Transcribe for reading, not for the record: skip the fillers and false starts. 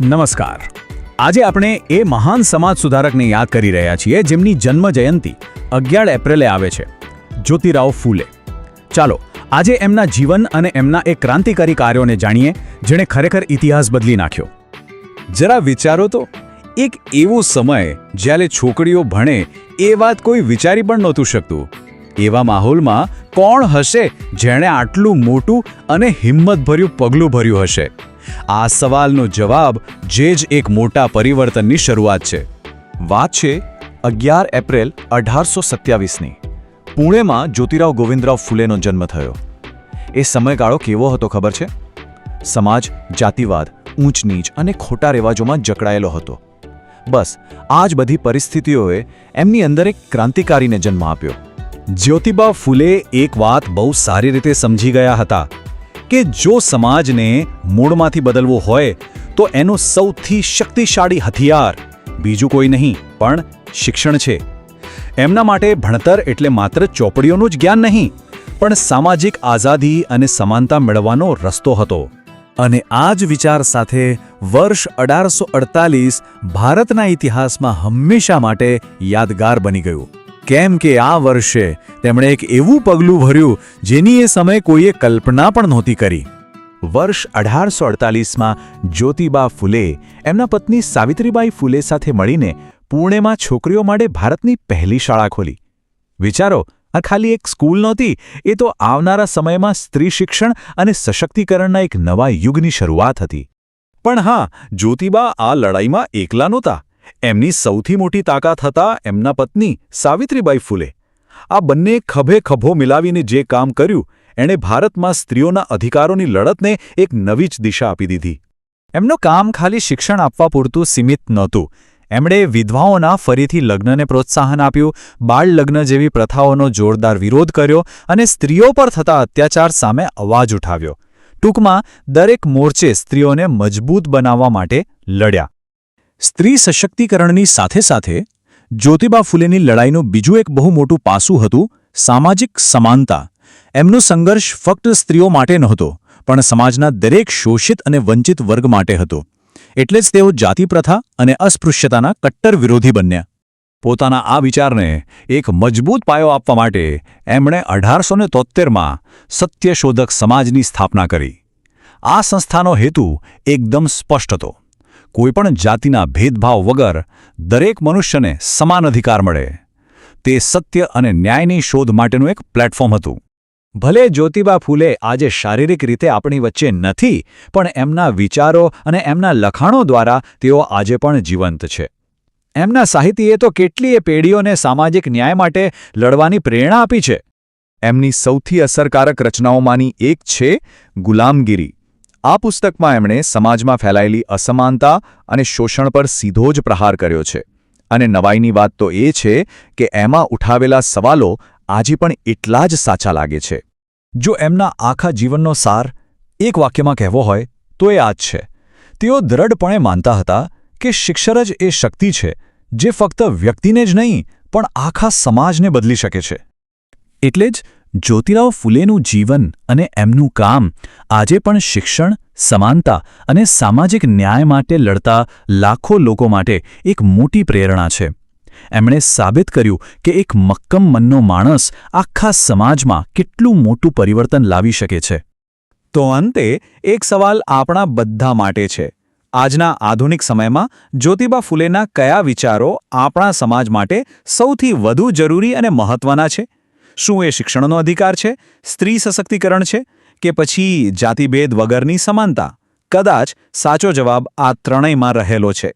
નમસ્કાર. આજે આપણે એ મહાન સમાજ સુધારકને યાદ કરી રહ્યા છીએ જેમની જન્મ જયંતિ 11 એપ્રિલે આવે છે, જ્યોતિરાવ ફૂલે. ચાલો આજે એમના જીવન અને એમના એ ક્રાંતિકારી કાર્યોને જાણીએ જેણે ખરેખર ઇતિહાસ બદલી નાખ્યો. જરા વિચારો તો, એક એવો સમય જ્યારે છોકરીઓ ભણે એ વાત કોઈ વિચારી પણ નહોતું શકતું. એવા માહોલમાં કોણ હશે જેણે આટલું મોટું અને હિંમતભર્યું પગલું ભર્યું હશે? આ સવાલનો જવાબ જે જ એક મોટા પરિવર્તનની શરૂઆત છે. વાત છે 11 એપ્રિલ 1827ની. પુણેમાં જ્યોતિરાવ ગોવિંદરાવ ફૂલેનો જન્મ થયો. એ સમયગાળો કેવો હતો ખબર છે? સમાજ જાતિવાદ, ઊંચ નીચ અને ખોટા રિવાજોમાં જકડાયેલો હતો. બસ આ જ બધી પરિસ્થિતિઓએ એમની અંદર એક ક્રાંતિકારીને જન્મ આપ્યો. જ્યોતિબા ફૂલે એક વાત બહુ સારી રીતે સમજી ગયા હતા કે જો સમાજને મૂળમાંથી બદલવો હોય તો એનું સૌથી શક્તિશાળી હથિયાર બીજું કોઈ નહીં પણ શિક્ષણ છે. એમના માટે ભણતર એટલે માત્ર ચોપડીઓનું જ જ્ઞાન નહીં, પણ સામાજિક આઝાદી અને સમાનતા મેળવવાનો રસ્તો હતો. અને આ જ વિચાર સાથે વર્ષ 1848 ભારતના ઇતિહાસમાં હંમેશા માટે યાદગાર બની ગયું. કેમ કે આ વર્ષે તેમણે એક એવું પગલું ભર્યું જેની એ સમયે કોઈએ કલ્પના પણ નહોતી કરી. વર્ષ 1848માં જ્યોતિબા ફૂલે એમના પત્ની સાવિત્રીબાઈ ફૂલે સાથે મળીને પુણેમાં છોકરીઓ માટે ભારતની પહેલી શાળા ખોલી. વિચારો, આ ખાલી એક સ્કૂલ નહોતી, એ તો આવનારા સમયમાં સ્ત્રી શિક્ષણ અને સશક્તિકરણના એક નવા યુગની શરૂઆત હતી. પણ હા, જ્યોતિબા આ લડાઈમાં એકલા નહોતા. એમની સૌથી મોટી તાકાત હતા એમના પત્ની સાવિત્રીબાઈ ફૂલે. આ બંને ખભે ખભો મિલાવીને જે કામ કર્યું એણે ભારતમાં સ્ત્રીઓના અધિકારોની લડતને એક નવી જ દિશા આપી દીધી. એમનું કામ ખાલી શિક્ષણ આપવા પૂરતું સીમિત નહોતું. એમણે વિધવાઓના ફરીથી લગ્નને પ્રોત્સાહન આપ્યું, બાળ લગ્ન જેવી પ્રથાઓનો જોરદાર વિરોધ કર્યો અને સ્ત્રીઓ પર થતા અત્યાચાર સામે અવાજ ઉઠાવ્યો. ટૂંકમાં દરેક મોરચે સ્ત્રીઓને મજબૂત બનાવવા માટે લડ્યા. સ્ત્રી સશક્તિકરણની સાથે સાથે જ્યોતિબા ફૂલેની લડાઈનું બીજું એક બહુ મોટું પાસું હતું સામાજિક સમાનતા. એમનો સંઘર્ષ ફક્ત સ્ત્રીઓ માટે નહોતો, પણ સમાજના દરેક શોષિત અને વંચિત વર્ગ માટે હતો. એટલે જ તેઓ જાતિ પ્રથા અને અસ્પૃશ્યતાના કટ્ટર વિરોધી બન્યા. પોતાના આ વિચારને એક મજબૂત પાયો આપવા માટે એમણે 1873માં સત્યશોધક સમાજની સ્થાપના કરી. આ સંસ્થાનો હેતુ એકદમ સ્પષ્ટ હતો. કોઈપણ જાતિના ભેદભાવ વગર દરેક મનુષ્યને સમાન અધિકાર મળે. તે સત્ય અને ન્યાયની શોધ માટેનું એક પ્લેટફોર્મ હતું. ભલે જ્યોતિબા ફૂલે આજે શારીરિક રીતે આપણી વચ્ચે નથી, પણ એમના વિચારો અને એમના લખાણો દ્વારા તેઓ આજે પણ જીવંત છે. એમના સાહિત્યએ તો કેટલીય પેઢીઓને સામાજિક ન્યાય માટે લડવાની પ્રેરણા આપી છે. એમની સૌથી અસરકારક રચનાઓમાંની એક છે ગુલામગીરી. આ પુસ્તકમાં એમણે સમાજમાં ફેલાયેલી અસમાનતા અને શોષણ પર સીધો જ પ્રહાર કર્યો છે. અને નવાઈની વાત તો એ છે કે એમાં ઉઠાવેલા સવાલો આજે પણ એટલા જ સાચા લાગે છે. જો એમના આખા જીવનનો સાર એક વાક્યમાં કહેવો હોય તો એ આ જ છે. તેઓ દ્રઢપણે માનતા હતા કે શિક્ષણ જ એ શક્તિ છે જે ફક્ત વ્યક્તિને જ નહીં પણ આખા સમાજને બદલી શકે છે. એટલે જ જ્યોતિરાવ ફૂલેનું જીવન અને એમનું કામ આજે પણ શિક્ષણ, સમાનતા અને સામાજિક ન્યાય માટે લડતા લાખો લોકો માટે એક મોટી પ્રેરણા છે. એમણે સાબિત કર્યું કે એક મક્કમ મનનો માણસ આખા સમાજમાં કેટલું મોટું પરિવર્તન લાવી શકે છે. તો અંતે એક સવાલ આપણા બધા માટે છે. આજના આધુનિક સમયમાં જ્યોતિબા ફૂલેના કયા વિચારો આપણા સમાજ માટે સૌથી વધુ જરૂરી અને મહત્વના છે? શું એ શિક્ષણનો અધિકાર છે, સ્ત્રી સશક્તિકરણ છે, કે પછી જાતિભેદ વગરની સમાનતા? કદાચ સાચો જવાબ આ ત્રણેયમાં રહેલો છે.